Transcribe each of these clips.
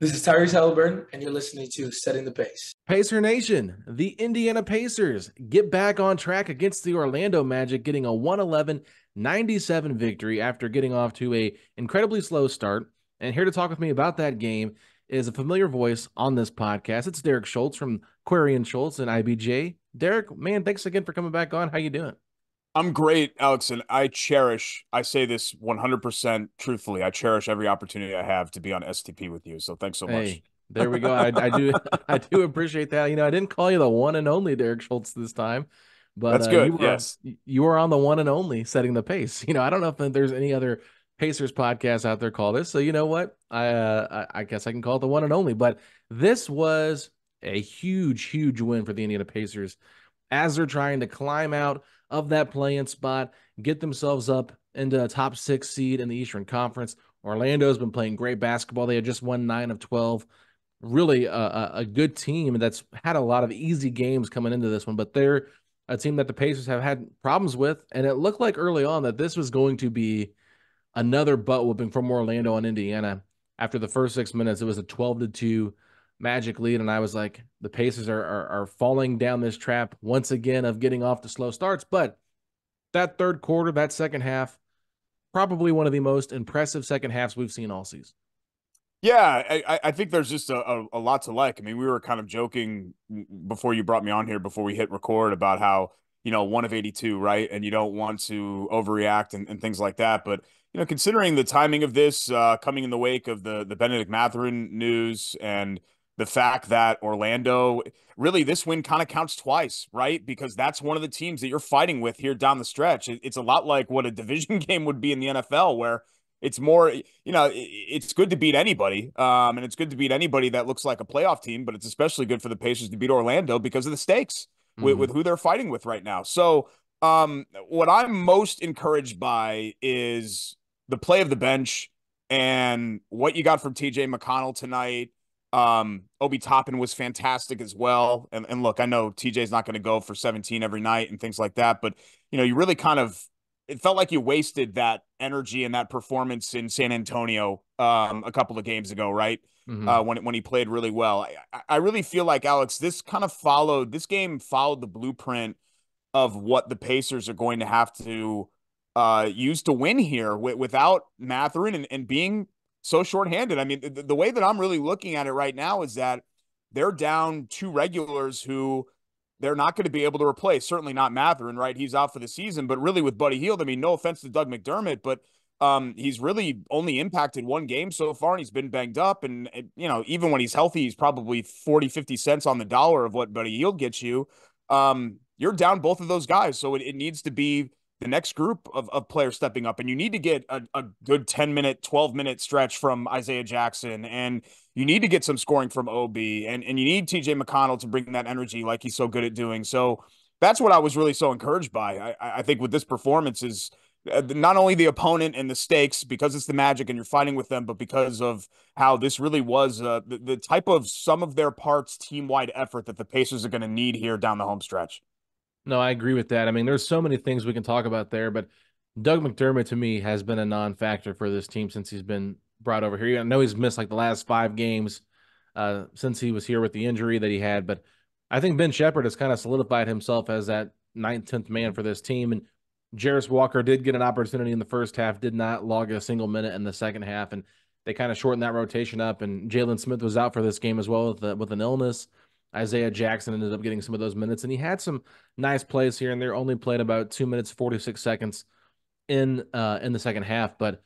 This is Tyrese Halliburton, and you're listening to Setting the Pace. Pacer Nation, the Indiana Pacers get back on track against the Orlando Magic, getting a 111-97 victory after getting off to an incredibly slow start. And here to talk with me about that game is a familiar voice on this podcast. It's Derek Schultz from Query and Schultz and IBJ. Derek, man, thanks again for coming back on. How you doing? I'm great, Alex, and I say this 100% truthfully, I cherish every opportunity I have to be on STP with you. So thanks so much. Hey, there we go. I do I do appreciate that. I didn't call you the one and only Derek Schultz this time, but That's good. Yes. you were on the one and only Setting the Pace. I don't know if there's any other Pacers podcasts out there call this. So you know what? I guess I can call it the one and only. But this was a huge win for the Indiana Pacers as they're trying to climb out of that play-in spot, get themselves up into a top 6 seed in the Eastern Conference. Orlando's been playing great basketball. They had just won 9 of 12. Really a good team that's had a lot of easy games coming into this one, but they're a team that the Pacers have had problems with, and it looked like early on that this was going to be another butt whooping from Orlando and Indiana. After the first 6 minutes, it was a 12-2 Magic lead, and I was like, the Pacers are falling down this trap once again of getting off to slow starts. But that third quarter, that second half, probably one of the most impressive second halves we've seen all season. Yeah, I think there's just a lot to like. I mean, we were kind of joking before you brought me on here, before we hit record, about how, 1 of 82, right? And you don't want to overreact and things like that. But, considering the timing of this coming in the wake of the Bennedict Mathurin news and the fact that Orlando, really, this win kind of counts twice, right? Because that's one of the teams that you're fighting with here down the stretch. It's a lot like what a division game would be in the NFL, where it's more, it's good to beat anybody. And it's good to beat anybody that looks like a playoff team, but it's especially good for the Pacers to beat Orlando because of the stakes with who they're fighting with right now. So what I'm most encouraged by is the play of the bench and what you got from TJ McConnell tonight. Obi Toppin was fantastic as well. And look, I know TJ's not going to go for 17 every night and things like that, but you really it felt like you wasted that energy and that performance in San Antonio a couple of games ago, right? When he played really well. I really feel like, Alex, this game followed the blueprint of what the Pacers are going to have to use to win here without Mathurin and being so shorthanded. I mean, the way that I'm really looking at it right now is that they're down 2 regulars who they're not going to be able to replace. Certainly not Mathurin, right? He's out for the season. But really with Buddy Hield, I mean, no offense to Doug McDermott, but he's really only impacted 1 game so far, and he's been banged up. And, even when he's healthy, he's probably 40, 50 cents on the dollar of what Buddy Hield gets you. You're down both of those guys. So it needs to be the next group of players stepping up, and you need to get a good 10-minute, 12-minute stretch from Isaiah Jackson, and you need to get some scoring from Obi, and you need TJ McConnell to bring that energy like he's so good at doing. So that's what I was really so encouraged by. I think with this performance is not only the opponent and the stakes, because it's the Magic and you're fighting with them, but because of how this really was the type of sum of their parts team-wide effort that the Pacers are going to need here down the home stretch. No, I agree with that. I mean, there's so many things we can talk about there, but Doug McDermott to me has been a non-factor for this team since he's been brought over here. I know he's missed like the last 5 games since he was here with the injury that he had, but I think Ben Shepherd has kind of solidified himself as that 9th, 10th man for this team. And Jarris Walker did get an opportunity in the first half, did not log a single minute in the second half, and they kind of shortened that rotation up. And Jalen Smith was out for this game as well with an illness. Isaiah Jackson ended up getting some of those minutes, and he had some nice plays here and there. Only played about 2 minutes 46 seconds in the second half, but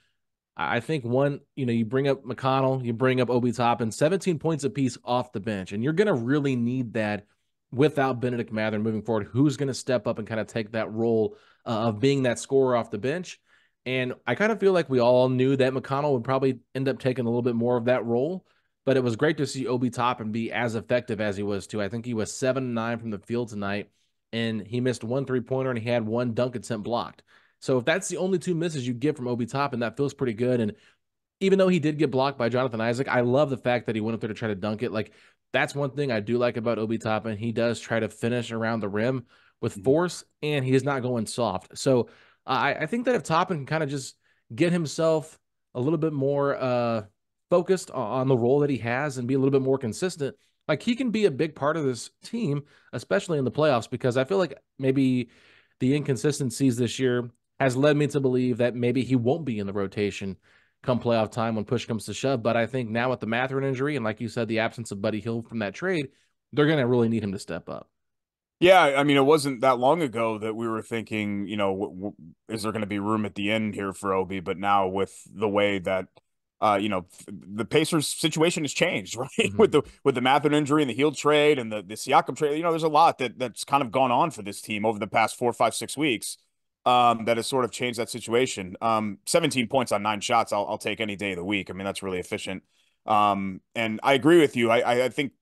I think you bring up McConnell, you bring up Obi Toppin, 17 points apiece off the bench, and you're going to really need that without Bennedict Mathurin moving forward. Who's going to step up and kind of take that role of being that scorer off the bench? And I kind of feel like we all knew that McConnell would probably end up taking a little bit more of that role. But it was great to see Obi Toppin be as effective as he was too. I think he was 7-9 from the field tonight, and he missed 1 3-pointer and he had 1 dunk attempt blocked. So if that's the only 2 misses you get from Obi Toppin, that feels pretty good. And even though he did get blocked by Jonathan Isaac, I love the fact that he went up there to try to dunk it. Like, that's one thing I do like about Obi Toppin. He does try to finish around the rim with force, and he is not going soft. So I think that if Toppin can kind of just get himself a little bit more focused on the role that he has and be a little bit more consistent, like he can be a big part of this team, especially in the playoffs, because I feel like maybe the inconsistencies this year has led me to believe that maybe he won't be in the rotation come playoff time when push comes to shove. But I think now with the Mathurin injury and, like you said, the absence of Buddy Hield from that trade, they're going to really need him to step up. Yeah, I mean, it wasn't that long ago that we were thinking, is there going to be room at the end here for Obi? But now with the way that, the Pacers situation has changed, right? Mm-hmm. With the Mathurin injury and the Hield trade and the Siakam trade, there's a lot that's kind of gone on for this team over the past 4, 5, 6 weeks, that has sort of changed that situation. 17 points on 9 shots, I'll take any day of the week. I mean, that's really efficient. And I agree with you. I think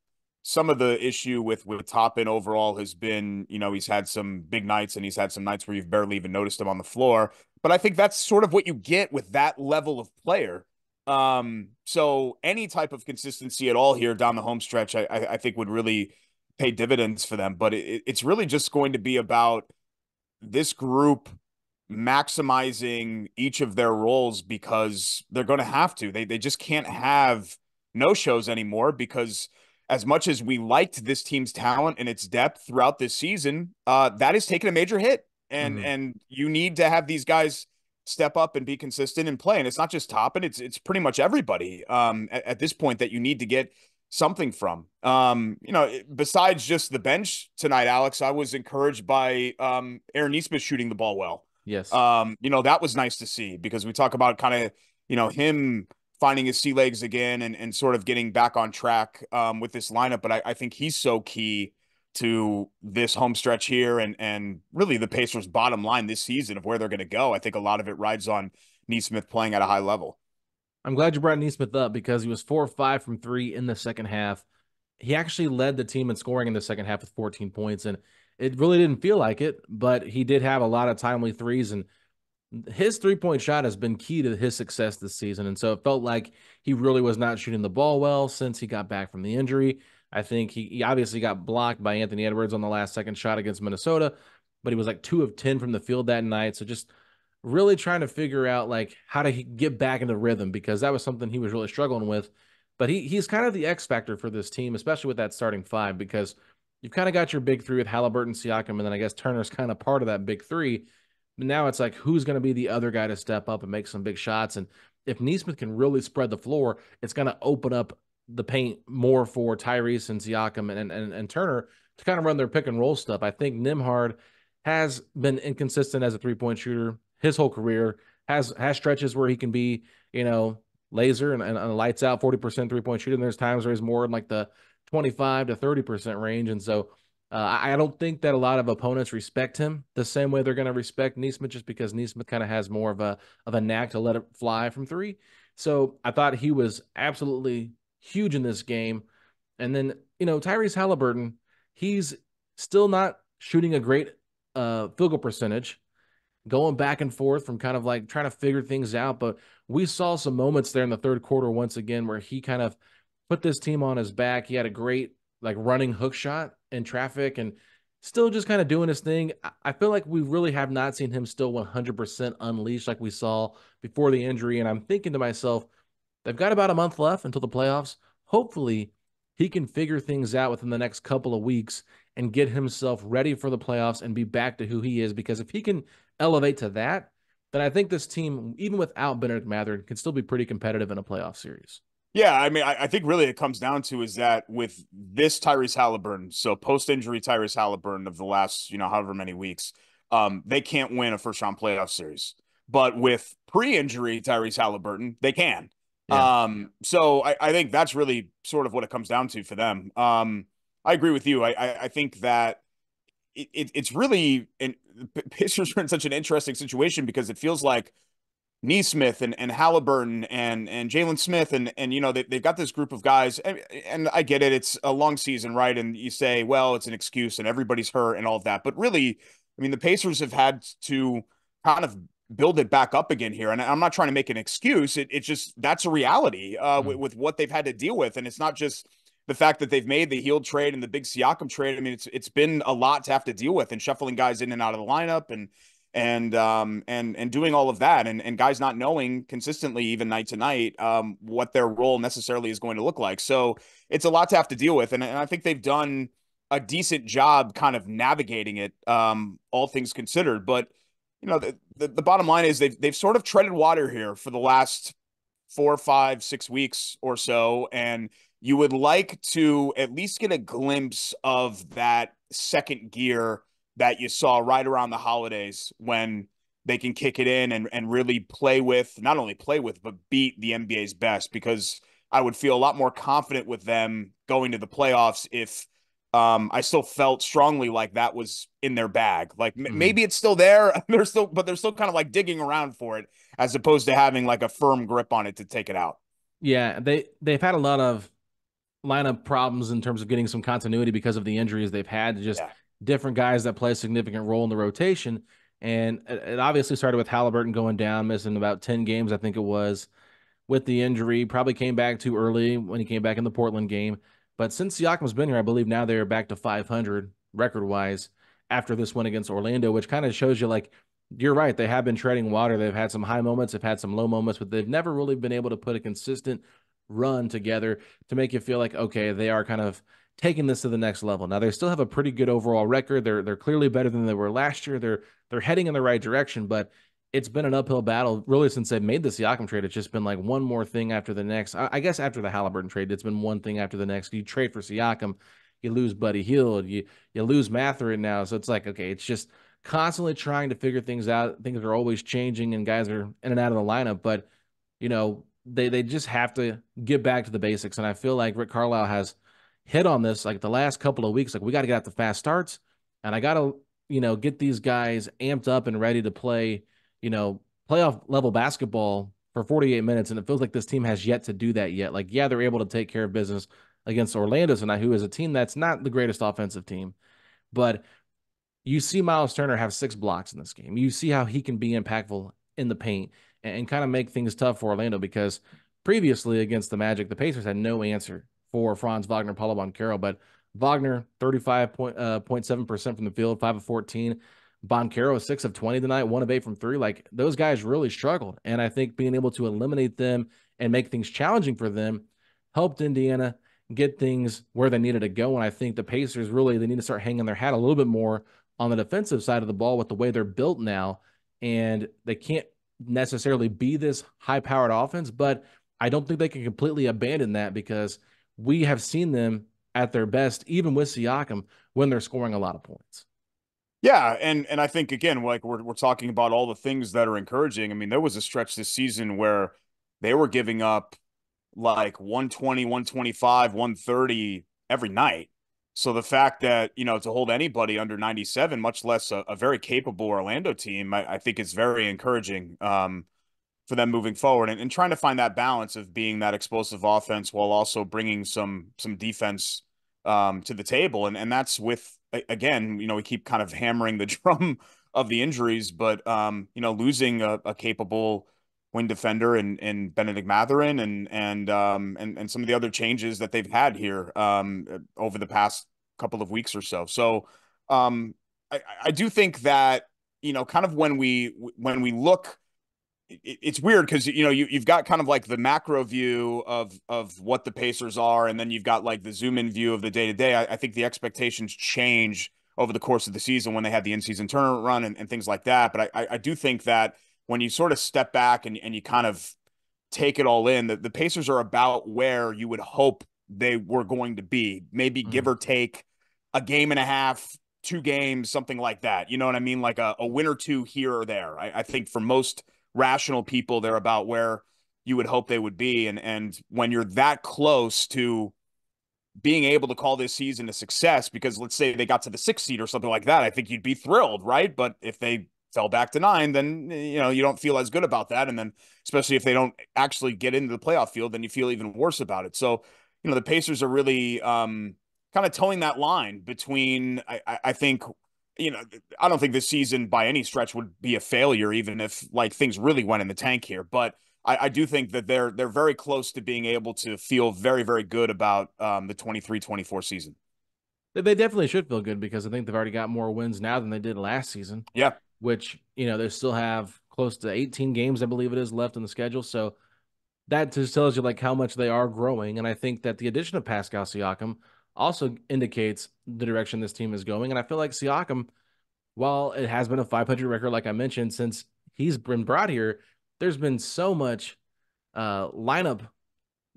some of the issue with Toppin overall has been, he's had some big nights and he's had some nights where you've barely even noticed him on the floor. But I think that's sort of what you get with that level of player. So any type of consistency at all here down the home stretch, I think would really pay dividends for them. But it's really just going to be about this group maximizing each of their roles because they're going to have to. They just can't have no-shows anymore because as much as we liked this team's talent and its depth throughout this season, that has taken a major hit. And you need to have these guys step up and be consistent and play. And it's not just Toppin, it's pretty much everybody at this point that you need to get something from. Besides just the bench tonight, Alex, I was encouraged by Aaron Nesmith shooting the ball well. Yes. That was nice to see because we talk about kind of, him finding his sea legs again and sort of getting back on track with this lineup. But I think he's so key to this home stretch here and really the Pacers' bottom line this season of where they're going to go. I think a lot of it rides on Nesmith playing at a high level. I'm glad you brought Nesmith up because he was 4 or 5 from 3 in the second half. He actually led the team in scoring in the second half with 14 points, and it really didn't feel like it, but he did have a lot of timely threes, and his three-point shot has been key to his success this season. And so it felt like he really was not shooting the ball well since he got back from the injury. I think he obviously got blocked by Anthony Edwards on the last second shot against Minnesota, but he was like 2 of 10 from the field that night. So just really trying to figure out like how to get back into rhythm because that was something he was really struggling with. But he's kind of the X factor for this team, especially with that starting 5, because you've kind of got your big 3 with Halliburton, Siakam, and then I guess Turner's kind of part of that big 3. But now it's like, who's going to be the other guy to step up and make some big shots? And if Nesmith can really spread the floor, it's going to open up the paint more for Tyrese and Siakam and Turner to kind of run their pick and roll stuff. I think Nembhard has been inconsistent as a three-point shooter his whole career, has stretches where he can be, laser and lights out 40% three-point shooting. There's times where he's more in like the 25 to 30% range. And so I don't think that a lot of opponents respect him the same way they're going to respect Nesmith just because Nesmith kind of has more of a knack to let it fly from 3. So I thought he was absolutely huge in this game. And then, Tyrese Halliburton, he's still not shooting a great field goal percentage, going back and forth from kind of like trying to figure things out. But we saw some moments there in the third quarter once again where he kind of put this team on his back. He had a great like running hook shot in traffic and still just kind of doing his thing. I feel like we really have not seen him still 100% unleashed like we saw before the injury. And I'm thinking to myself, they've got about a month left until the playoffs. Hopefully he can figure things out within the next couple of weeks and get himself ready for the playoffs and be back to who he is. Because if he can elevate to that, then I think this team, even without Bennedict Mathurin, can still be pretty competitive in a playoff series. Yeah, I mean, I think really it comes down to is that with this Tyrese Halliburton, so post-injury Tyrese Halliburton of the last, however many weeks, they can't win a first-round playoff series. But with pre-injury Tyrese Halliburton, they can. Yeah. So I think that's really sort of what it comes down to for them. I agree with you. I think that it's really Pacers are in such an interesting situation because it feels like Nesmith and Halliburton and Jalen Smith and they've got this group of guys and I get it. It's a long season, right? And you say, well, it's an excuse and everybody's hurt and all of that. But really, I mean, the Pacers have had to kind of build it back up again here. And I'm not trying to make an excuse. It's just that's a reality with what they've had to deal with. And it's not just the fact that they've made the Hield trade and the big Siakam trade. I mean, it's been a lot to have to deal with and shuffling guys in and out of the lineup and doing all of that, and guys not knowing consistently, even night to night, what their role necessarily is going to look like. So it's a lot to have to deal with, and I think they've done a decent job kind of navigating it, all things considered. But the bottom line is they've sort of treaded water here for the last 4, 5, 6 weeks or so, and you would like to at least get a glimpse of that second gear that you saw right around the holidays, when they can kick it in and really play with, not only play with, but beat the NBA's best, because I would feel a lot more confident with them going to the playoffs if I still felt strongly like that was in their bag. Like maybe it's still there. But they're still kind of like digging around for it, as opposed to having like a firm grip on it to take it out. Yeah, they've had a lot of lineup problems in terms of getting some continuity because of the injuries they've had to just different guys that play a significant role in the rotation. And it obviously started with Halliburton going down, missing about 10 games, I think it was, with the injury. Probably came back too early when he came back in the Portland game. But since Siakam's been here, I believe now they're back to 500 record-wise after this win against Orlando, which kind of shows you, like, you're right, they have been treading water. They've had some high moments, they've had some low moments, but they've never really been able to put a consistent run together to make you feel like, okay, they are kind of taking this to the next level. Now they still have a pretty good overall record. They're clearly better than they were last year. They're heading in the right direction, but it's been an uphill battle really since they've made the Siakam trade. It's just been like one more thing after the next. I guess after the Halliburton trade, it's been one thing after the next. You trade for Siakam, you lose Buddy Hield, you lose Mathurin now. So it's like, okay, it's just constantly trying to figure things out. Things are always changing and guys are in and out of the lineup, but they just have to get back to the basics. And I feel like Rick Carlisle has hit on this like the last couple of weeks. Like, we got to get out the fast starts, and I got to, get these guys amped up and ready to play, playoff level basketball for 48 minutes. And it feels like this team has yet to do that yet. Like, yeah, they're able to take care of business against Orlando tonight, who is a team that's not the greatest offensive team, but you see Miles Turner have 6 blocks in this game. You see how he can be impactful in the paint and kind of make things tough for Orlando, because previously against the Magic, the Pacers had no answer for Franz Wagner, Paulo Banchero, but Wagner, 35.7% from the field, 5 of 14. Banchero, 6 of 20 tonight, 1 of 8 from 3. Like, those guys really struggled. And I think being able to eliminate them and make things challenging for them helped Indiana get things where they needed to go. And I think the Pacers really, they need to start hanging their hat a little bit more on the defensive side of the ball with the way they're built now. And they can't necessarily be this high-powered offense, but I don't think they can completely abandon that, because we have seen them at their best, even with Siakam, when they're scoring a lot of points. Yeah, and I think, again, like we're talking about all the things that are encouraging. I mean, there was a stretch this season where they were giving up like 120, 125, 130 every night. So the fact that, to hold anybody under 97, much less a very capable Orlando team, I think is very encouraging for them moving forward, and trying to find that balance of being that explosive offense while also bringing some defense to the table. And that's with, again, we keep kind of hammering the drum of the injuries, but, losing a capable wing defender and Benedict Mathurin and some of the other changes that they've had here over the past couple of weeks or so. So I do think that, kind of when we look, it's weird because, you've got kind of like the macro view of what the Pacers are, and then you've got like the zoom in view of the day to day. I think the expectations change over the course of the season when they have the in-season tournament run and things like that. But I do think that when you sort of step back and you kind of take it all in, the Pacers are about where you would hope they were going to be, maybe give or take a game and a half, 2 games, something like that. You know what I mean? Like a win or 2 here or there. I think for most rational people, they're about where you would hope they would be. And when you're that close to being able to call this season a success, because let's say they got to the 6th seed or something like that, I think you'd be thrilled, right? But if they fell back to 9, then, you don't feel as good about that. And then especially if they don't actually get into the playoff field, then you feel even worse about it. So, the Pacers are really kind of towing that line between, I think, I don't think this season by any stretch would be a failure, even if like things really went in the tank here. But I do think that they're very close to being able to feel very, very good about the 23-24 season. They definitely should feel good, because I think they've already got more wins now than they did last season. Yeah. which, they still have close to 18 games, I believe it is, left in the schedule. So that just tells you like how much they are growing. And I think that the addition of Pascal Siakam also indicates the direction this team is going. And I feel like Siakam, while it has been a 500 record, like I mentioned, since he's been brought here, there's been so much lineup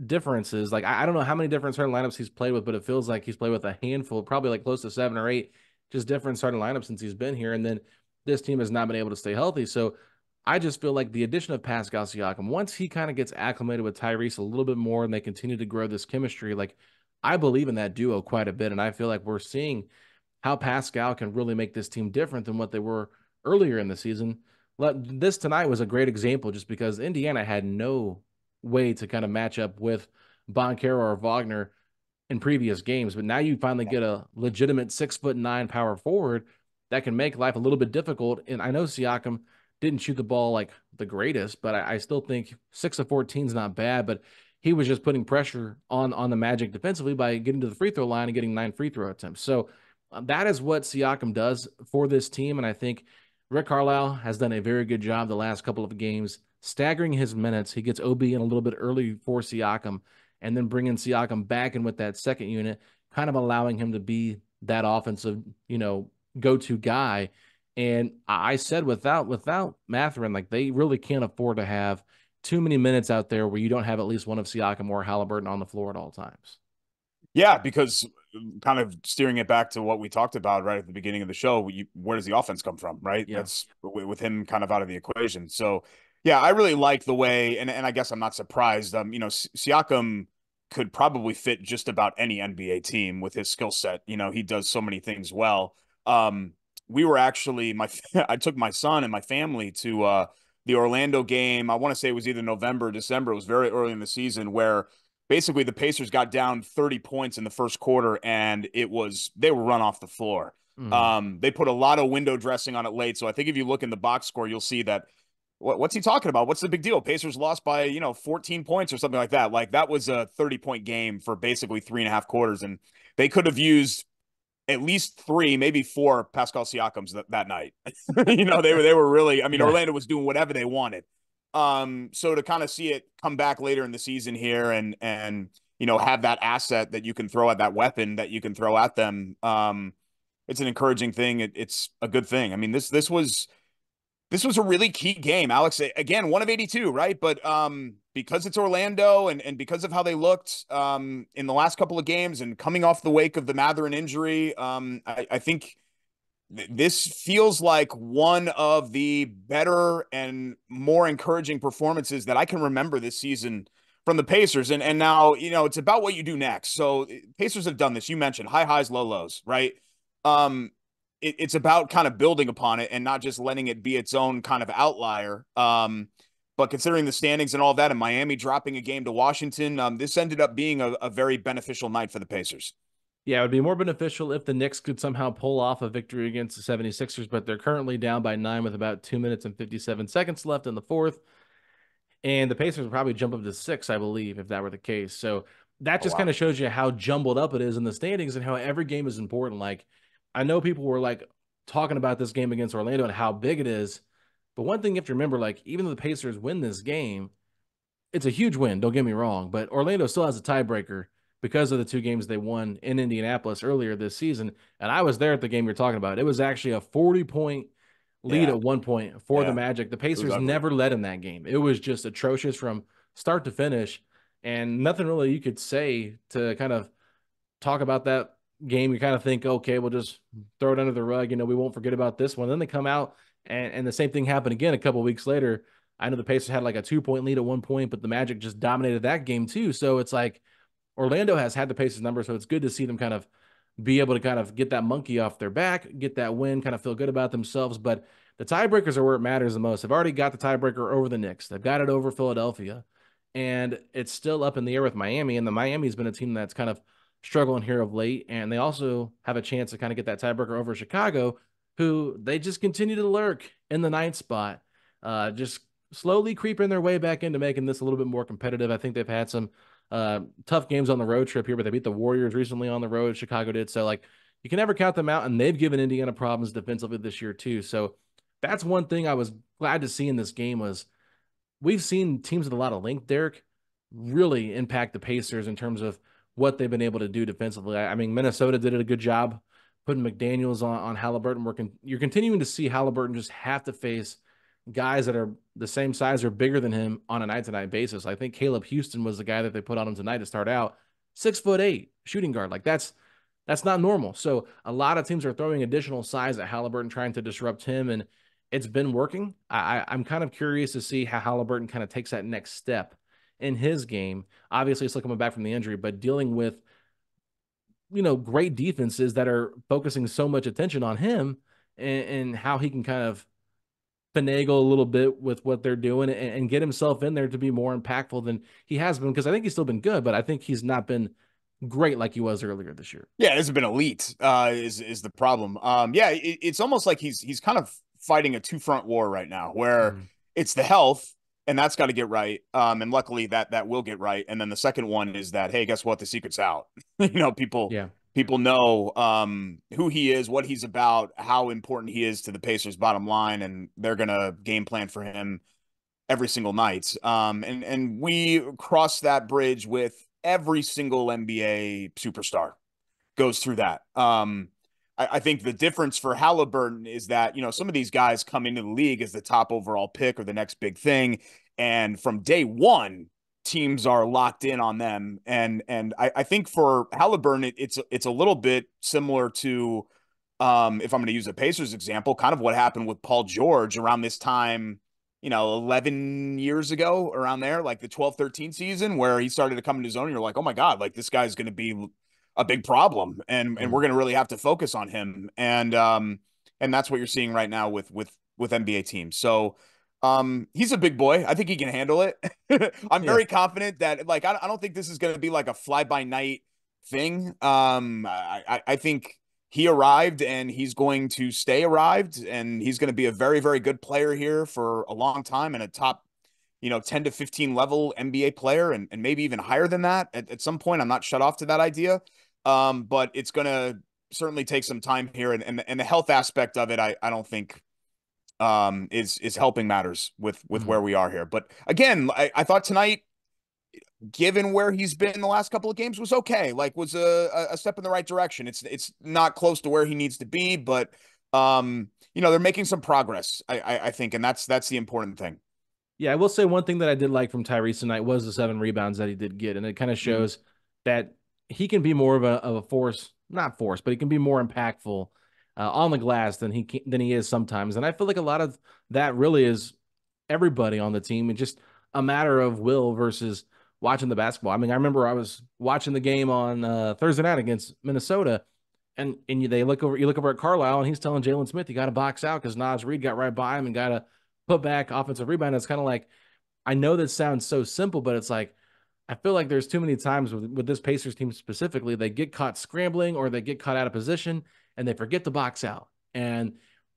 differences. Like I don't know how many different starting lineups he's played with, but it feels like he's played with a handful, probably like close to 7 or 8, just different starting lineups since he's been here. And then this team has not been able to stay healthy. So I just feel like the addition of Pascal Siakam, once he kind of gets acclimated with Tyrese a little bit more and they continue to grow this chemistry, like I believe in that duo quite a bit. And I feel like we're seeing how Pascal can really make this team different than what they were earlier in the season. This tonight was a great example just because Indiana had no way to kind of match up with Boncaro or Wagner in previous games. But now you finally get a legitimate 6'9" power forward that can make life a little bit difficult. And I know Siakam didn't shoot the ball like the greatest, but I still think 6 of 14 is not bad. But he was just putting pressure on the Magic defensively by getting to the free throw line and getting 9 free throw attempts. So that is what Siakam does for this team. And I think Rick Carlisle has done a very good job the last couple of games, staggering his minutes. He gets OB in a little bit early for Siakam and then bringing Siakam back in with that second unit, kind of allowing him to be that offensive, go-to guy. And I said without Mathurin, like they really can't afford to have too many minutes out there where you don't have at least one of Siakam or Halliburton on the floor at all times. Yeah, because kind of steering it back to what we talked about right at the beginning of the show, where does the offense come from, right? Yeah. That's with him kind of out of the equation. So, yeah, I really like the way, and I guess I'm not surprised. Siakam could probably fit just about any NBA team with his skill set. He does so many things well. We were actually I took my son and my family to the Orlando game. I want to say it was either November or December. It was very early in the season where basically the Pacers got down 30 points in the first quarter and they were run off the floor. They put a lot of window dressing on it late. So I think if you look in the box score, you'll see that what's he talking about? What's the big deal? Pacers lost by, 14 points or something like that. Like that was a 30-point game for basically 3.5 quarters. And they could have used at least 3, maybe 4 Pascal Siakams that night. They were really, Yeah. Orlando was doing whatever they wanted. So to kind of see it come back later in the season here and have that asset that you can throw at that weapon that you can throw at them, it's an encouraging thing. It's a good thing. This was a really key game, Alex. Again, 1 of 82, right? But because it's Orlando and because of how they looked in the last couple of games and coming off the wake of the Mathurin injury, I think this feels like one of the better and more encouraging performances that I can remember this season from the Pacers. And now, it's about what you do next. So Pacers have done this. You mentioned high highs, low lows, right? It's about kind of building upon it and not just letting it be its own kind of outlier. But considering the standings and all that, and Miami dropping a game to Washington, this ended up being a very beneficial night for the Pacers. Yeah, it would be more beneficial if the Knicks could somehow pull off a victory against the 76ers, but they're currently down by 9 with about 2 minutes and 57 seconds left in the fourth. And the Pacers will probably jump up to 6, I believe, if that were the case. So that just kind of shows you how jumbled up it is in the standings and how every game is important. Like, I know people were like talking about this game against Orlando and how big it is. But one thing you have to remember, like, even though the Pacers win this game, it's a huge win, don't get me wrong, but Orlando still has a tiebreaker because of the 2 games they won in Indianapolis earlier this season. And I was there at the game you're talking about. It was actually a 40-point lead at one point for the Magic. The Pacers never led in that game. It was just atrocious from start to finish, and nothing really you could say to kind of talk about that game. You kind of think, okay, we'll just throw it under the rug. We won't forget about this one. Then they come out, and the same thing happened again a couple of weeks later. I know the Pacers had like a 2-point lead at one point, but the Magic just dominated that game too. So it's like Orlando has had the Pacers number, so it's good to see them kind of be able to kind of get that monkey off their back, get that win, kind of feel good about themselves. But the tiebreakers are where it matters the most. They've already got the tiebreaker over the Knicks. They've got it over Philadelphia. And it's still up in the air with Miami. And the Miami's been a team that's kind of struggling here of late. And they also have a chance to kind of get that tiebreaker over Chicago, who they just continue to lurk in the 9th spot. Just slowly creeping their way back into making this a little bit more competitive. I think they've had some tough games on the road trip here, but they beat the Warriors recently on the road. Chicago did. So, like, you can never count them out, and they've given Indiana problems defensively this year too. So that's one thing I was glad to see in this game was we've seen teams with a lot of length, Derek, really impact the Pacers in terms of what they've been able to do defensively. I mean, Minnesota did a good job putting McDaniels on Halliburton. You're continuing to see Halliburton just have to face guys that are the same size or bigger than him on a night-to-night basis. I think Caleb Houston was the guy that they put on him tonight to start out. 6'8" shooting guard. Like that's not normal. So a lot of teams are throwing additional size at Halliburton, trying to disrupt him, and it's been working. I'm kind of curious to see how Halliburton kind of takes that next step in his game. Obviously, still coming back from the injury, but dealing with great defenses that are focusing so much attention on him and how he can kind of finagle a little bit with what they're doing and get himself in there to be more impactful than he has been. Because I think he's still been good, but I think he's not been great like he was earlier this year. Yeah, it hasn't been elite. Is the problem? Yeah, it's almost like he's kind of fighting a two-front war right now, where it's the health, and that's got to get right. And luckily that will get right. And then the second one is that, hey, guess what? The secret's out. People know who he is, what he's about, how important he is to the Pacers' bottom line, and they're gonna game plan for him every single night. And we cross that bridge with every single NBA superstar goes through that. I think the difference for Halliburton is that, some of these guys come into the league as the top overall pick or the next big thing. And from day one, teams are locked in on them. And I think for Halliburton, it's a little bit similar to, if I'm going to use a Pacers example, kind of what happened with Paul George around this time, 11 years ago, around there, like the 12-13 season, where he started to come into his own. And you're like, oh my God, like this guy's going to be a big problem, and we're going to really have to focus on him. And that's what you're seeing right now with NBA teams. So he's a big boy. I think he can handle it. I'm very confident that, like, I don't think this is going to be like a fly by night thing. I think he arrived and he's going to stay arrived, and he's going to be a very, very good player here for a long time, and a top 10 to 15 level NBA player, and maybe even higher than that at some point. I'm not shut off to that idea. But it's going to certainly take some time here. And the health aspect of it, I don't think is helping matters with where we are here. But again, I thought tonight, given where he's been the last couple of games, was okay. Like, was a step in the right direction. It's not close to where he needs to be, but they're making some progress, I think, and that's the important thing. Yeah, I will say one thing that I did like from Tyrese tonight was the 7 rebounds that he did get, and it kind of shows that he can be more of a force, not force, but he can be more impactful on the glass than he is sometimes. And I feel like a lot of that really is everybody on the team, and just a matter of will versus watching the basketball. I mean, I remember I was watching the game on Thursday night against Minnesota, and you look over at Carlisle, and he's telling Jalen Smith, you got to box out because Naz Reid got right by him and got to put back offensive rebound. It's kind of like, I know that sounds so simple, but it's like, I feel like there's too many times with this Pacers team specifically, they get caught scrambling or they get caught out of position and they forget to box out. And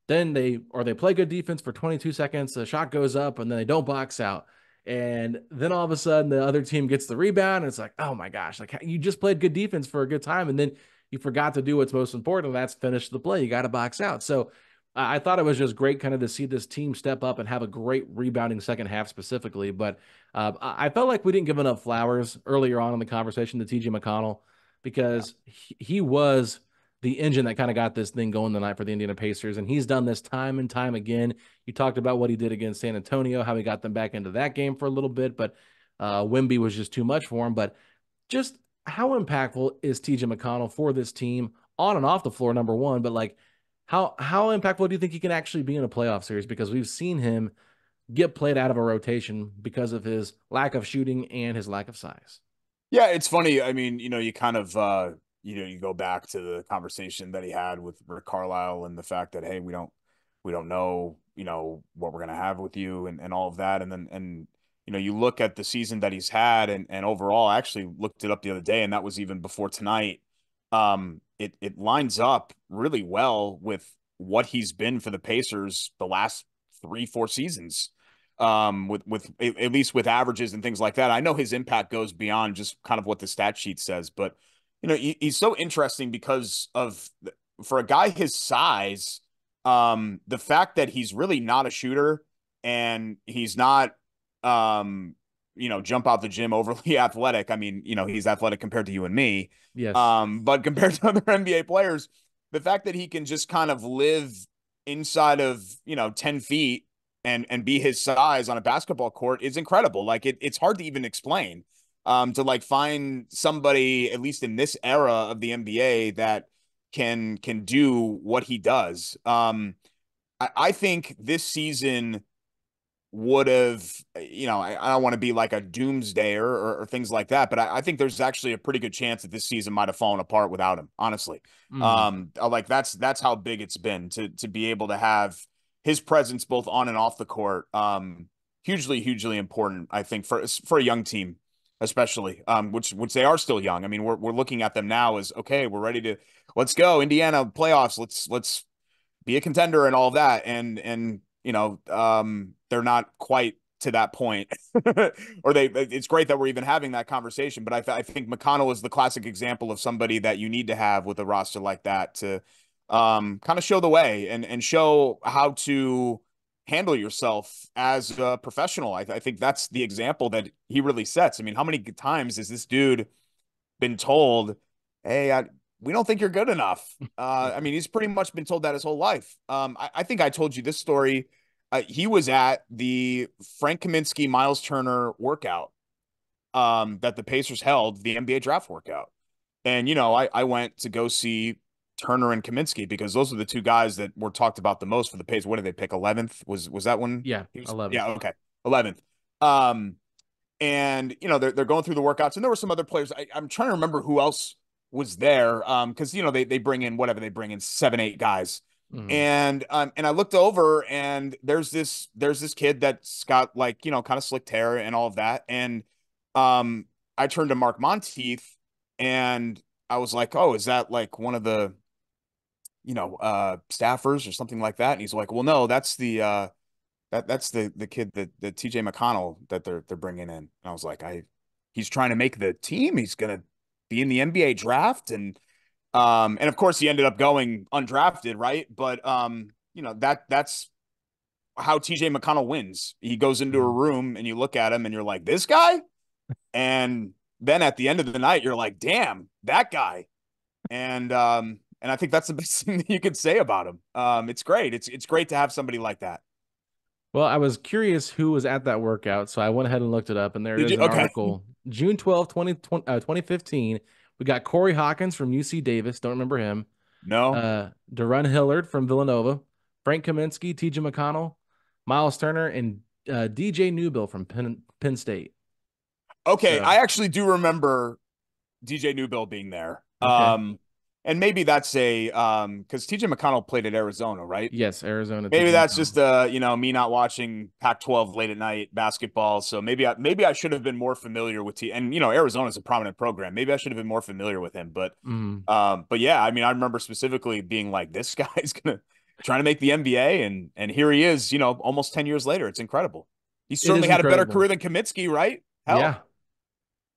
then they play good defense for 22 seconds, the shot goes up, and then they don't box out. And then all of a sudden the other team gets the rebound, and it's like, oh my gosh, like you just played good defense for a good time, and then you forgot to do what's most important, and that's finish the play. You got to box out. So I thought it was just great kind of to see this team step up and have a great rebounding second half specifically. But I felt like we didn't give enough flowers earlier on in the conversation to TJ McConnell, because he was the engine that kind of got this thing going tonight for the Indiana Pacers. And he's done this time and time again. You talked about what he did against San Antonio, how he got them back into that game for a little bit, but Wemby was just too much for him. But just how impactful is TJ McConnell for this team on and off the floor, number one, but like, how impactful do you think he can actually be in a playoff series? Because we've seen him get played out of a rotation because of his lack of shooting and his lack of size. Yeah, it's funny. I mean, you kind of, you go back to the conversation that he had with Rick Carlisle and the fact that, hey, we don't know, what we're going to have with you and all of that. And then, you look at the season that he's had and overall, I actually looked it up the other day, and that was even before tonight. It lines up really well with what he's been for the Pacers the last 3-4 seasons, with at least with averages and things like that. I know his impact goes beyond just kind of what the stat sheet says, but he's so interesting because for a guy his size, The fact that he's really not a shooter and he's not, jump out the gym overly athletic. I mean, he's athletic compared to you and me. Yes. But compared to other NBA players, the fact that he can just kind of live inside of, 10 feet and be his size on a basketball court is incredible. Like it's hard to even explain. To like find somebody, at least in this era of the NBA, that can do what he does. I think this season would have, I don't want to be like a doomsdayer or things like that, but I think there's actually a pretty good chance that this season might have fallen apart without him, honestly. Like that's how big it's been to be able to have his presence both on and off the court. Hugely important, I think, for a young team, especially, which they are still young. I mean, we're looking at them now as, okay, we're ready to, let's go Indiana playoffs. Let's be a contender and all of that. And they're not quite to that point, or it's great that we're even having that conversation. But I think McConnell is the classic example of somebody that you need to have with a roster like that to kind of show the way and show how to handle yourself as a professional. I think that's the example that he really sets. I mean, how many times has this dude been told, hey, we don't think you're good enough? I mean, he's pretty much been told that his whole life. I think I told you this story. He was at the Frank Kaminsky, Miles Turner workout that the Pacers held, the NBA draft workout. And, I went to go see Turner and Kaminsky because those are the two guys that were talked about the most for the Pacers. What did they pick? 11th? Was that one? Yeah, 11th. Yeah, okay. 11th. And, they're going through the workouts. And there were some other players. I'm trying to remember who else was there. Because, they bring in whatever, they bring in 7-8 guys. And I looked over and there's this kid that's got like, kind of slicked hair and all of that. And I turned to Mark Monteith and I was like, oh, is that like one of the, staffers or something like that? And he's like, well, no, that's the that's the kid that TJ McConnell that they're bringing in. And I was like, he's trying to make the team. He's going to be in the NBA draft. And of course he ended up going undrafted, right? But that's how TJ McConnell wins. He goes into a room and you look at him and you're like, this guy? And then at the end of the night, you're like, damn, that guy. And I think that's the best thing that you could say about him. It's great. It's great to have somebody like that. Well, I was curious who was at that workout, so I went ahead and looked it up, and there is an article. June 12th, 2015. We got Corey Hawkins from UC Davis. Don't remember him. No. Darun Hillard from Villanova. Frank Kaminsky, TJ McConnell, Miles Turner, and DJ Newbill from Penn State. Okay, so I actually do remember DJ Newbill being there. Okay. And maybe that's a because TJ McConnell played at Arizona, right? Yes, Arizona. Maybe that's just me not watching Pac-12 late at night basketball. So maybe I should have been more familiar with and Arizona's a prominent program. Maybe I should have been more familiar with him. But yeah, I mean, I remember specifically being like, this guy's trying to make the NBA, and here he is, almost 10 years later. It's incredible. He certainly had a better career than Kaminsky, right? Hell. Yeah.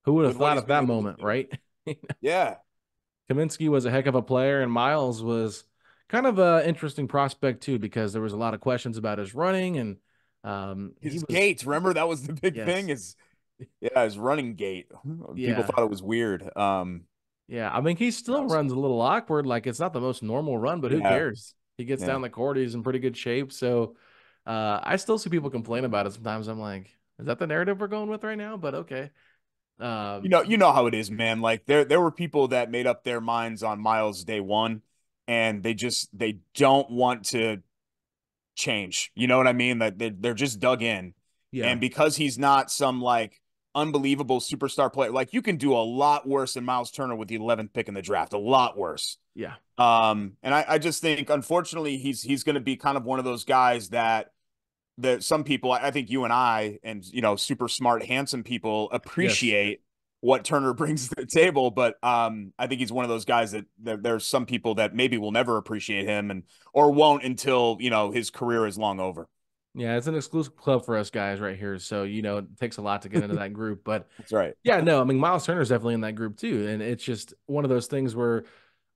Who would have thought at that moment, right? Yeah. Kaminsky was a heck of a player, and Miles was kind of an interesting prospect too, because there was a lot of questions about his running and his gait. Remember, that was the big thing. His running gait. People thought it was weird. Yeah, I mean, he still runs a little awkward. Like, it's not the most normal run, but who cares? He gets down the court. He's in pretty good shape. So I still see people complain about it sometimes. I'm like, is that the narrative we're going with right now? But okay. You know how it is, man. Like there were people that made up their minds on Miles day one, and they don't want to change. You know what I mean? That they're just dug in. Yeah. And because he's not some like unbelievable superstar player, like you can do a lot worse than Miles Turner with the 11th pick in the draft. A lot worse. Yeah. And I just think, unfortunately, he's going to be kind of one of those guys that some people, I think you and I and, super smart, handsome people appreciate what Turner brings to the table. But I think he's one of those guys that there's some people that maybe will never appreciate him or won't until, his career is long over. Yeah, it's an exclusive club for us guys right here. So, it takes a lot to get into that group. But that's right. Yeah, no, I mean, Miles Turner is definitely in that group too. And it's just one of those things where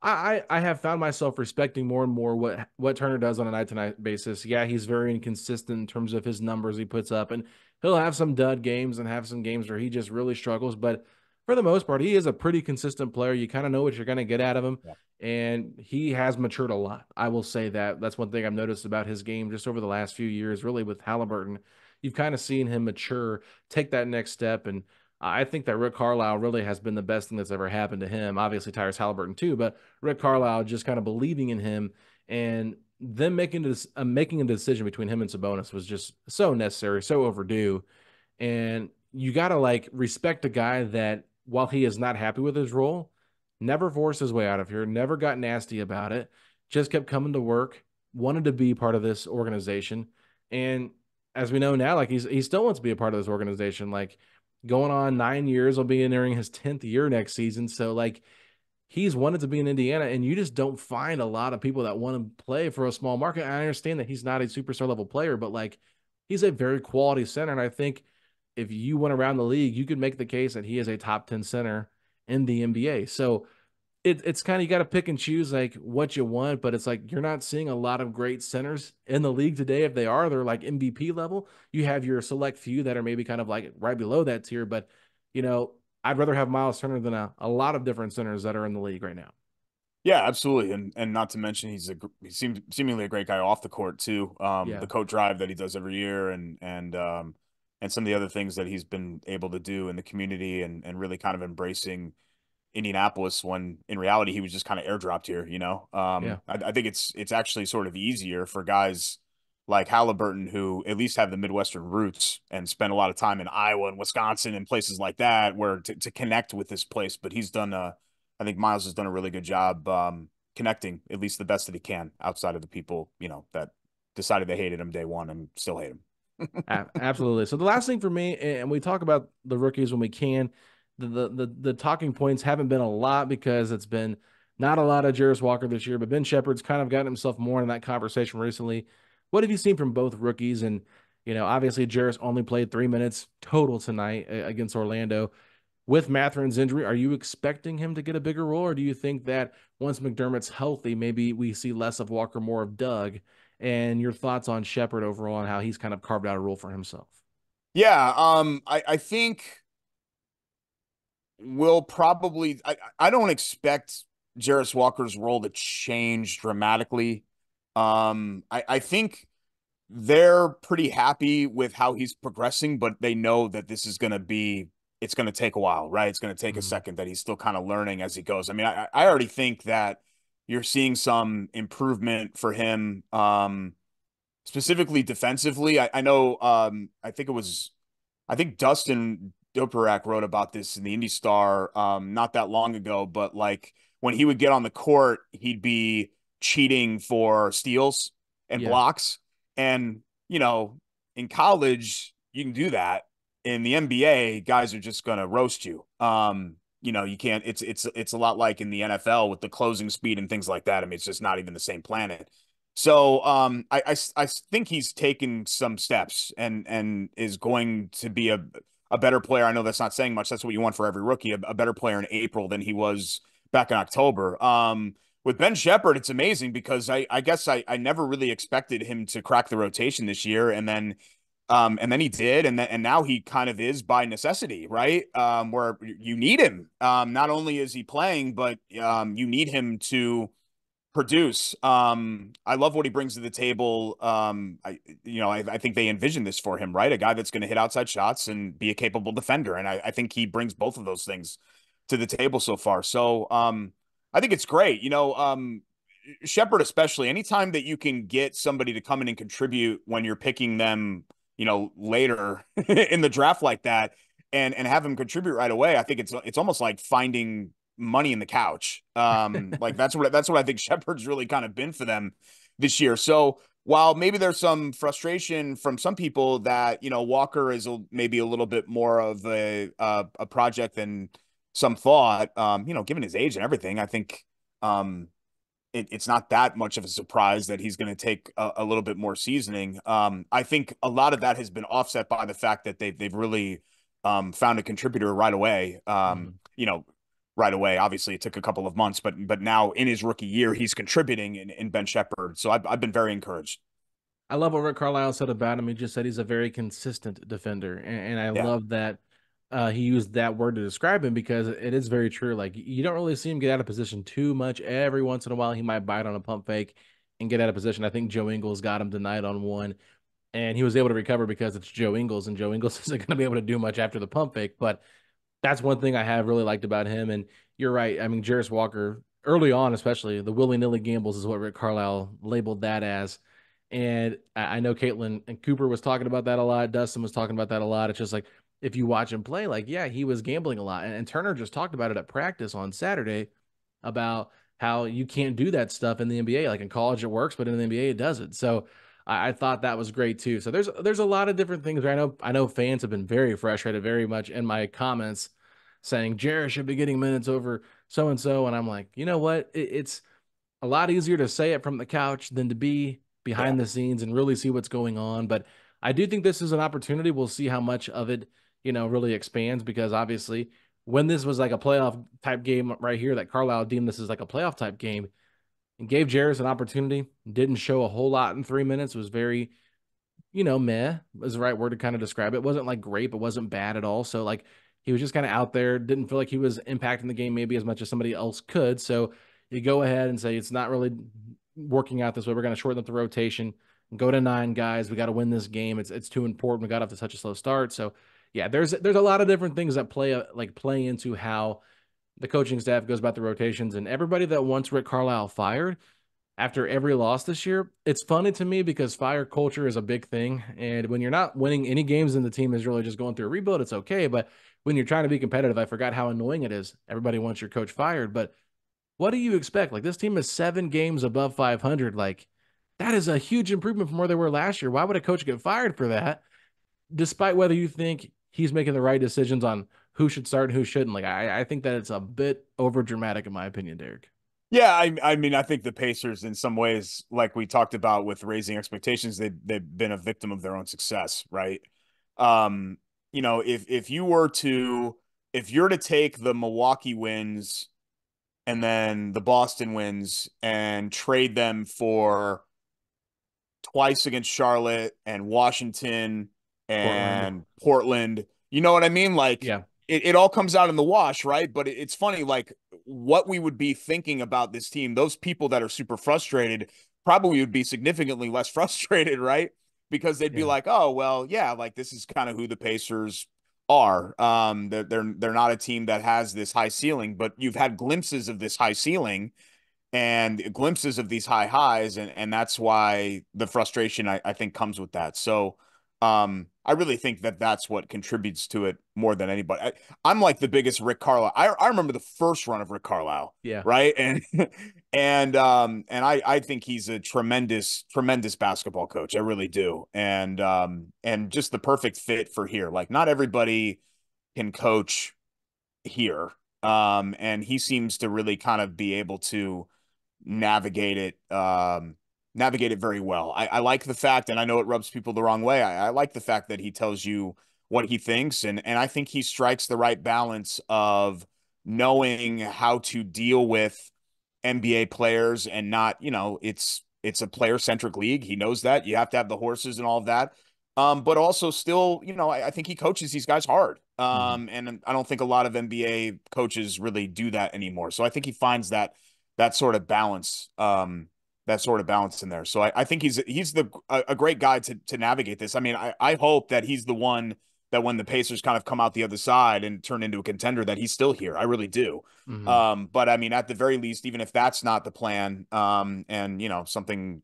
I have found myself respecting more and more what Turner does on a night-to-night basis. Yeah, he's very inconsistent in terms of his numbers he puts up, and he'll have some dud games and have some games where he just really struggles. But for the most part, he is a pretty consistent player. You kind of know what you're going to get out of him, Yeah. and he has matured a lot. I will say that. That's one thing I've noticed about his game just over the last few years, really with Halliburton. You've kind of seen him mature, take that next step, and I think that Rick Carlisle really has been the best thing that's ever happened to him. Obviously, Tyrese Halliburton too, but Rick Carlisle just kind of believing in him and them making a decision between him and Sabonis was just so necessary, so overdue. And you got to like respect a guy that while he is not happy with his role, never forced his way out of here, never got nasty about it, just kept coming to work, wanted to be part of this organization. And as we know now, like he still wants to be a part of this organization. Like going on 9 years, will be entering his 10th year next season. So like he's wanted to be in Indiana, and you just don't find a lot of people that want to play for a small market. I understand that he's not a superstar level player, but like he's a very quality center. And I think if you went around the league, you could make the case that he is a top 10 center in the NBA. So it's kind of, you got to pick and choose like what you want, but it's like you're not seeing a lot of great centers in the league today. If they are, they're like MVP level. You have your select few that are maybe kind of like right below that tier, but you know, I'd rather have Miles Turner than a lot of different centers that are in the league right now. Yeah, absolutely, and not to mention he seems seemingly a great guy off the court too. Yeah. The coat drive that he does every year, and some of the other things that he's been able to do in the community, and really kind of embracing Indianapolis when in reality he was just kind of airdropped here. Yeah. I think it's actually sort of easier for guys like Halliburton who at least have the Midwestern roots and spend a lot of time in Iowa and Wisconsin and places like that where to connect with this place. But I think Miles has done a really good job connecting at least the best that he can outside of the people, that decided they hated him day one and still hate him. Absolutely. So the last thing for me, and we talk about the rookies when we can, the talking points haven't been a lot because it's been not a lot of Jarace Walker this year, but Ben Shepherd's kind of gotten himself more in that conversation recently. What have you seen from both rookies? And, obviously Jarace only played 3 minutes total tonight against Orlando. With Mathurin's injury, are you expecting him to get a bigger role, or do you think that once McDermott's healthy, maybe we see less of Walker, more of Doug? And your thoughts on Shepherd overall and how he's kind of carved out a role for himself? Yeah, I think we'll probably I don't expect Jarace Walker's role to change dramatically. I think they're pretty happy with how he's progressing, but they know that this is it's going to take a while, right? It's going to take a second, that he's still kind of learning as he goes. I mean, I already think that you're seeing some improvement for him, specifically defensively. I know, I think Dustin Doperak wrote about this in the Indy Star not that long ago, but like when he would get on the court, he'd be cheating for steals and Yeah. blocks. And, in college, you can do that. In the NBA, guys are just going to roast you. You can't, it's a lot like in the NFL with the closing speed and things like that. I mean, it's just not even the same planet. So I think he's taken some steps and is going to be a better player. I know that's not saying much. That's what you want for every rookie, a better player in April than he was back in October. With Ben Shepherd, it's amazing because I guess I never really expected him to crack the rotation this year. And then he did, and now he kind of is by necessity, right? Where you need him. Not only is he playing, but you need him to produce. I love what he brings to the table. I think they envision this for him, right? A guy that's going to hit outside shots and be a capable defender, and I think he brings both of those things to the table so far. So I think it's great. Shepherd especially, anytime that you can get somebody to come in and contribute when you're picking them, later in the draft like that, and have him contribute right away, I think it's almost like finding money in the couch. Like that's what I think Shepherd's really kind of been for them this year. So while maybe there's some frustration from some people that Walker is maybe a little bit more of a project than some thought, given his age and everything, I think it's not that much of a surprise that he's going to take a little bit more seasoning. I think a lot of that has been offset by the fact that they've really found a contributor right away. right away. Obviously, it took a couple of months, but now in his rookie year, he's contributing in Ben Shepherd. So I've been very encouraged. I love what Rick Carlisle said about him. He just said he's a very consistent defender, and I Yeah. love that he used that word to describe him because it is very true. Like you don't really see him get out of position too much. Every once in a while, he might bite on a pump fake and get out of position. I think Joe Ingles got him tonight on one, and he was able to recover because it's Joe Ingles, and Joe Ingles isn't going to be able to do much after the pump fake. But that's one thing I have really liked about him. And you're right. I mean, Jarris Walker early on, especially the willy nilly gambles is what Rick Carlisle labeled that as. And I know Caitlin and Cooper was talking about that a lot. Dustin was talking about that a lot. It's just like if you watch him play, like, yeah, he was gambling a lot. And Turner just talked about it at practice on Saturday about how you can't do that stuff in the NBA. Like in college, it works, but in the NBA, it doesn't. So I thought that was great too. So there's a lot of different things. I know fans have been very frustrated, very much in my comments saying Jarris should be getting minutes over so and so, and I'm like, you know what? It's a lot easier to say it from the couch than to be Yeah. behind the scenes and really see what's going on. But I do think this is an opportunity. We'll see how much of it, really expands because obviously when this was like a playoff type game right here, that Carlisle deemed this is like a playoff type game and gave Jarris an opportunity, didn't show a whole lot in 3 minutes, was very, meh is the right word to kind of describe it. It wasn't like great, but wasn't bad at all. So like he was just kind of out there, didn't feel like he was impacting the game maybe as much as somebody else could. So you go ahead and say it's not really working out this way. We're going to shorten up the rotation and go to 9 guys. We got to win this game. It's too important. We got off to such a slow start. So yeah, there's a lot of different things that play into how the coaching staff goes about the rotations, and everybody that wants Rick Carlisle fired after every loss this year, it's funny to me because fire culture is a big thing. And when you're not winning any games and the team is really just going through a rebuild, it's okay. But when you're trying to be competitive, I forgot how annoying it is. Everybody wants your coach fired. But what do you expect? Like this team is 7 games above 500. Like that is a huge improvement from where they were last year. Why would a coach get fired for that? Despite whether you think he's making the right decisions on who should start and who shouldn't. Like I think that it's a bit over dramatic in my opinion, Derek. Yeah, I mean, I think the Pacers, in some ways, like we talked about with raising expectations, they've been a victim of their own success, right? Um, if you're to take the Milwaukee wins and then the Boston wins and trade them for twice against Charlotte and Washington and Portland. You know what I mean? Like Yeah. it all comes out in the wash, right? But it's funny, like what we would be thinking about this team, those people that are super frustrated probably would be significantly less frustrated, right? Because they'd be like, oh, well, yeah, like this is kind of who the Pacers are. They're not a team that has this high ceiling, but you've had glimpses of this high ceiling and glimpses of these high highs, and that's why the frustration I think comes with that. So I really think that that's what contributes to it more than anybody. I'm like the biggest Rick Carlisle. I remember the first run of Rick Carlisle, Yeah. right? And I think he's a tremendous basketball coach. I really do. And just the perfect fit for here. Like not everybody can coach here. And he seems to really kind of be able to navigate it very well. I like the fact, and I know it rubs people the wrong way. I like the fact that he tells you what he thinks, and I think he strikes the right balance of knowing how to deal with NBA players and not, it's a player centric league. He knows that you have to have the horses and all of that. But also still, I think he coaches these guys hard. And I don't think a lot of NBA coaches really do that anymore. So I think he finds that sort of balance, in there. So I think he's a great guy to navigate this. I mean, I hope that he's the one that when the Pacers kind of come out the other side and turn into a contender, that he's still here. I really do. But I mean, at the very least, even if that's not the plan, and something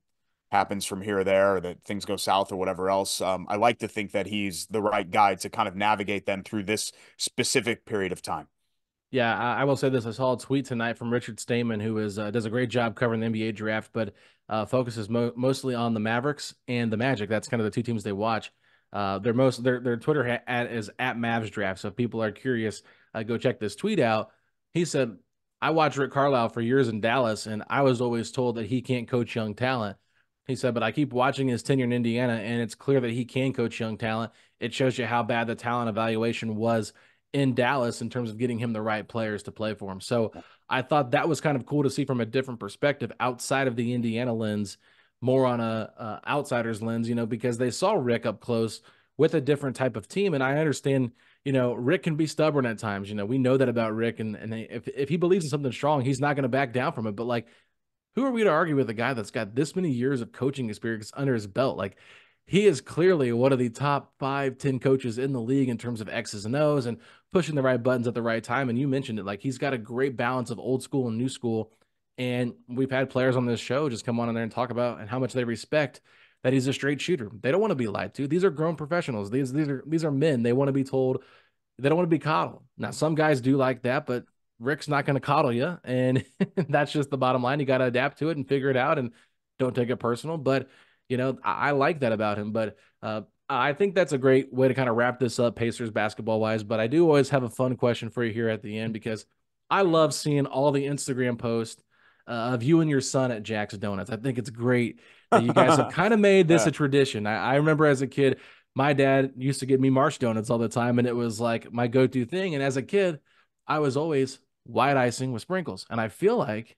happens from here or there, or that things go south or whatever else, I like to think that he's the right guy to kind of navigate them through this specific period of time. Yeah, I will say this. I saw a tweet tonight from Richard Stayman, who does a great job covering the NBA draft, but focuses mostly on the Mavericks and the Magic. That's kind of the 2 teams they watch. Their Twitter is at Mavs Draft. So if people are curious, go check this tweet out. He said, "I watched Rick Carlisle for years in Dallas, and I was always told that he can't coach young talent." He said, "But I keep watching his tenure in Indiana, and it's clear that he can coach young talent. It shows you how bad the talent evaluation was in Dallas in terms of getting him the right players to play for him. So I thought that was kind of cool to see from a different perspective outside of the Indiana lens, more on a outsider's lens, because they saw Rick up close with a different type of team. And I understand, Rick can be stubborn at times. We know that about Rick. And if he believes in something strong, he's not going to back down from it. But like, who are we to argue with a guy that's got this many years of coaching experience under his belt? Like, he is clearly one of the top 5-10 coaches in the league in terms of X's and O's and pushing the right buttons at the right time. And you mentioned it, like he's got a great balance of old school and new school. And we've had players on this show just come on in there and talk about and how much they respect that he's a straight shooter. They don't want to be lied to. These are grown professionals. These are men. They want to be told. They don't want to be coddled. Now, some guys do like that, but Rick's not going to coddle you. And that's just the bottom line. You got to adapt to it and figure it out and don't take it personal. But, I like that about him. But I think that's a great way to kind of wrap this up, Pacers basketball wise. But I do always have a fun question for you here at the end, because I love seeing all the Instagram posts of you and your son at Jack's Donuts. I think it's great that you guys have kind of made this a tradition. I remember as a kid, my dad used to give me Marsh donuts all the time, and it was like my go-to thing. And as a kid, I was always white icing with sprinkles. And I feel like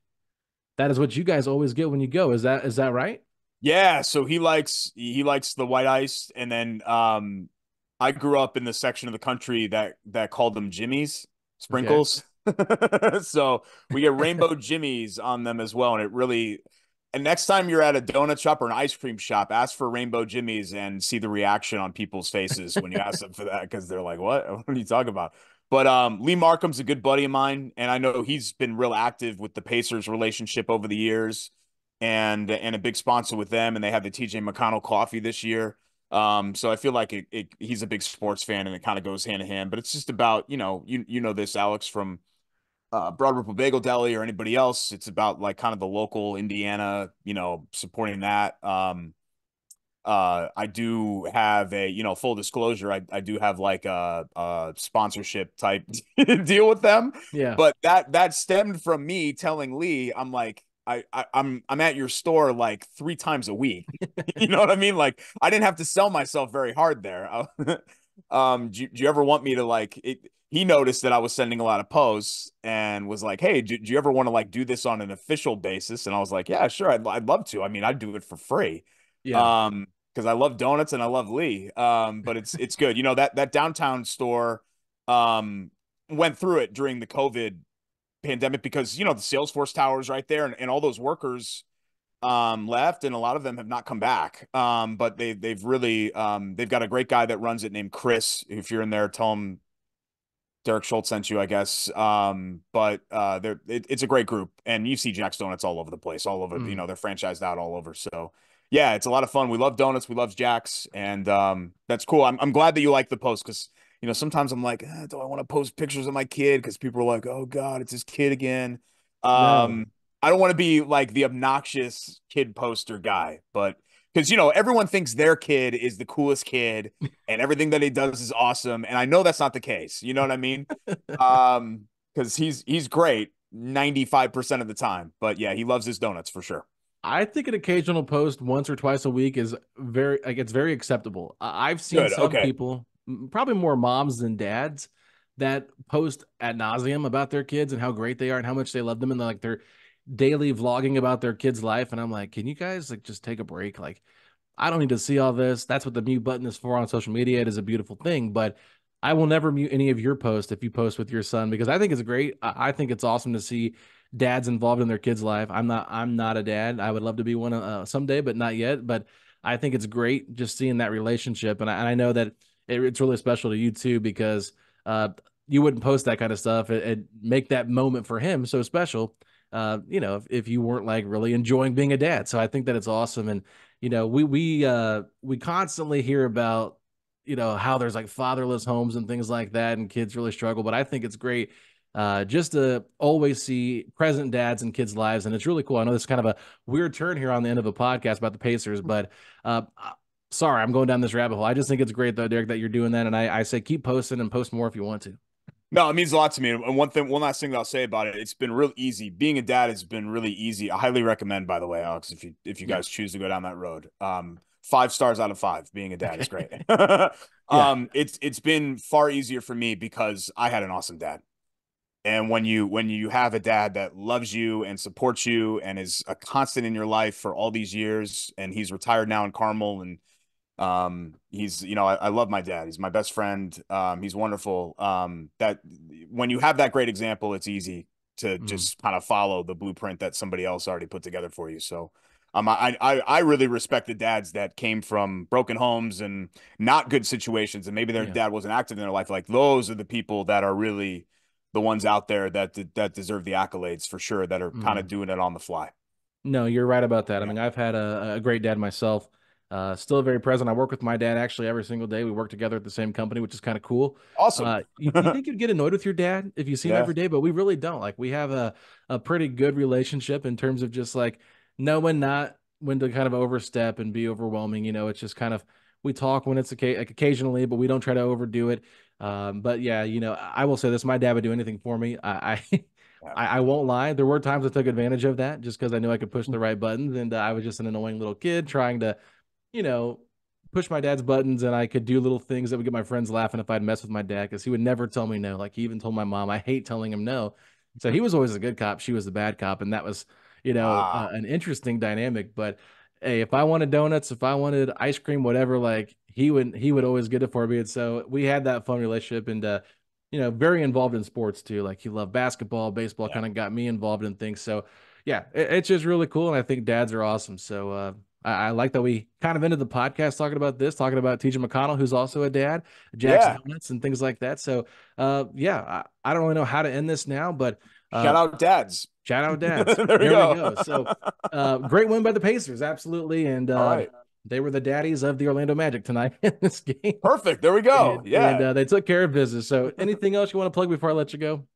that is what you guys always get when you go. Is that right? Yeah, so he likes the white ice, and then I grew up in the section of the country that called them Jimmy's sprinkles. Okay. So we get rainbow Jimmy's on them as well, and next time you're at a donut shop or an ice cream shop, ask for rainbow Jimmy's and see the reaction on people's faces when you ask them for that, because they're like, what are you talking about? But Lee Markham's a good buddy of mine, and I know he's been real active with the Pacers relationship over the years, and a big sponsor with them, and they have the TJ McConnell coffee this year. So I feel like he's a big sports fan, and it kind of goes hand in hand. But it's just about, you know this, Alex, from Broad Ripple Bagel Deli or anybody else. It's about like kind of the local Indiana, supporting that. I do have full disclosure, I do have like a sponsorship type deal with them. Yeah. But that stemmed from me telling Lee, I'm like, I'm at your store like 3 times a week. You know what I mean? Like, I didn't have to sell myself very hard there. Do you ever want me to like it? He noticed that I was sending a lot of posts and was like, hey, do you ever want to like do this on an official basis? And I was like, yeah, sure. I'd love to. I mean, I'd do it for free. Yeah. Because I love donuts and I love Lee. But it's good. That downtown store went through it during the COVID pandemic, because the Salesforce towers right there, and all those workers left, and a lot of them have not come back. But they've really they've got a great guy that runs it named Chris. If you're in there, tell him Derek Schultz sent you, I guess. But it's a great group, and you see Jack's Donuts all over the place, all over. They're franchised out all over. So yeah, it's a lot of fun. We love donuts. We love Jack's, and that's cool. I'm glad that you like the post, because sometimes I'm like, do I want to post pictures of my kid? Because people are like, oh God, it's his kid again. No. I don't want to be like the obnoxious kid poster guy, but because everyone thinks their kid is the coolest kid and everything that he does is awesome, and I know that's not the case. You know what I mean? Because he's great 95% of the time, but yeah, he loves his donuts for sure. I think an occasional post once or twice a week is it's very acceptable. I've seen Good, some okay. people, probably more moms than dads, that post ad nauseum about their kids and how great they are and how much they love them, and they're daily vlogging about their kid's life. And I'm like, can you guys like just take a break? Like, I don't need to see all this. That's what the mute button is for on social media. It is a beautiful thing, but I will never mute any of your posts if you post with your son, because I think it's great. I think it's awesome to see dads involved in their kids' life. I'm not a dad. I would love to be one someday, but not yet. But I think it's great just seeing that relationship. And I know that it's really special to you too, because you wouldn't post that kind of stuff and make that moment for him so special. If you weren't like really enjoying being a dad. So I think that it's awesome. And, we constantly hear about, how there's like fatherless homes and things like that, and kids really struggle. But I think it's great just to always see present dads in kids' lives. And it's really cool. I know this is kind of a weird turn here on the end of a podcast about the Pacers, but sorry, I'm going down this rabbit hole. I just think it's great though, Derek, that you're doing that. And I say, keep posting and post more if you want to. No, it means a lot to me. And one last thing that I'll say about it, it's been real easy. Being a dad has been really easy. I highly recommend, by the way, Alex, if you guys choose to go down that road. 5 stars out of 5. Being a dad is great. Yeah. It's been far easier for me because I had an awesome dad. And when you have a dad that loves you and supports you and is a constant in your life for all these years, and he's retired now in Carmel, and he's, I love my dad. He's my best friend. He's wonderful. That when you have that great example, it's easy to just kind of follow the blueprint that somebody else already put together for you. So I really respect the dads that came from broken homes and not good situations, and maybe their dad wasn't active in their life. Like, those are the people that are really the ones out there that deserve the accolades for sure, that are kind of doing it on the fly. No, you're right about that. Yeah. I mean, I've had a great dad myself. Still very present. I work with my dad actually every single day. We work together at the same company, which is kind of cool. Awesome. You think you'd get annoyed with your dad if you see him Yeah. every day, but we really don't. Like, we have a pretty good relationship in terms of just like knowing not when to kind of overstep and be overwhelming. It's just kind of, we talk when it's like occasionally, but we don't try to overdo it. But yeah, I will say this: my dad would do anything for me. I won't lie. There were times I took advantage of that just because I knew I could push the right buttons, and I was just an annoying little kid trying to, you know, push my dad's buttons, and I could do little things that would get my friends laughing if I'd mess with my dad, because he would never tell me no. Like, he even told my mom, I hate telling him no. So he was always a good cop. She was the bad cop. And that was, Wow. an interesting dynamic. But hey, if I wanted donuts, if I wanted ice cream, whatever, like, he would always get it for me. And so we had that fun relationship, and, very involved in sports too. Like, he loved basketball, baseball, kind of got me involved in things. So yeah, it's just really cool. And I think dads are awesome. So, I like that we kind of ended the podcast talking about this, talking about TJ McConnell, who's also a dad, Jack's Yeah. Donuts, and things like that. So, yeah, I don't really know how to end this now, but Shout out dads. shout out dads. There we go. So, great win by the Pacers, absolutely, and All right. they were the daddies of the Orlando Magic tonight in this game. Perfect. There we go. And, Yeah. and they took care of business. So, anything else you want to plug before I let you go?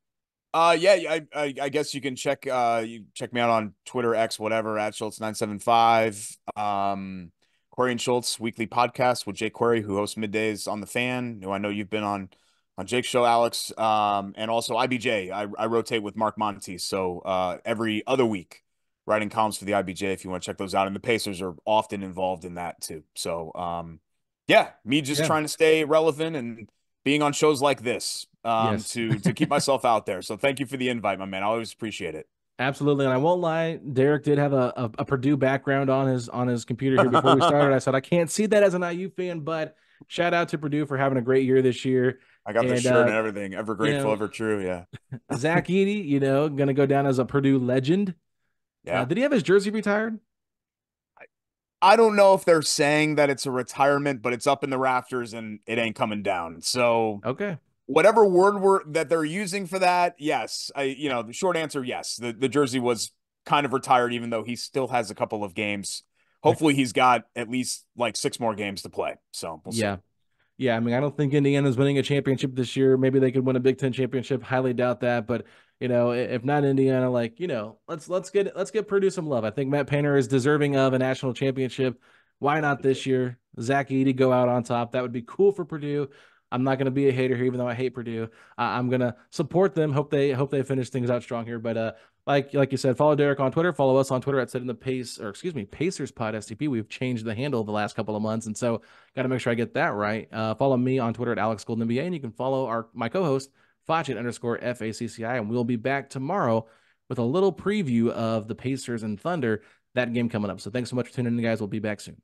Yeah, I guess you can check me out on Twitter, X, whatever, at Schultz975. Query and Schultz weekly podcast with Jake Query, who hosts middays on the Fan, who I know you've been on Jake's show, Alex. And also IBJ. I rotate with Mark Monte. So every other week, writing columns for the IBJ if you want to check those out. And the Pacers are often involved in that too. So yeah, me just trying to stay relevant and being on shows like this to keep myself out there. So thank you for the invite, my man. I always appreciate it. Absolutely. And I won't lie, Derek did have a Purdue background on his computer here before we started. I said, I can't see that as an IU fan, but shout out to Purdue for having a great year this year. I got the shirt and everything. Ever grateful, ever true. Yeah. Zach Edey, going to go down as a Purdue legend. Yeah. Did he have his jersey retired? I don't know if they're saying that it's a retirement, but it's up in the rafters and it ain't coming down. So okay, whatever word that they're using for that, yes. The short answer, yes. The jersey was kind of retired, even though he still has a couple of games. Hopefully he's got at least like 6 more games to play. So we'll see. Yeah. I mean, I don't think Indiana's winning a championship this year. Maybe they could win a Big Ten championship. Highly doubt that. But if not Indiana, let's get Purdue some love. I think Matt Painter is deserving of a national championship. Why not this year? Zach Edey go out on top. That would be cool for Purdue. I'm not going to be a hater here, even though I hate Purdue. I'm going to support them. Hope they finish things out strong here. But like you said, follow Derek on Twitter. Follow us on Twitter at Pacers Pod STP. We've changed the handle the last couple of months, and so got to make sure I get that right. Follow me on Twitter at AlexGoldenNBA, and you can follow my co-host Facit_FACCI, and we'll be back tomorrow with a little preview of the Pacers and Thunder, that game coming up. So thanks so much for tuning in, guys. We'll be back soon.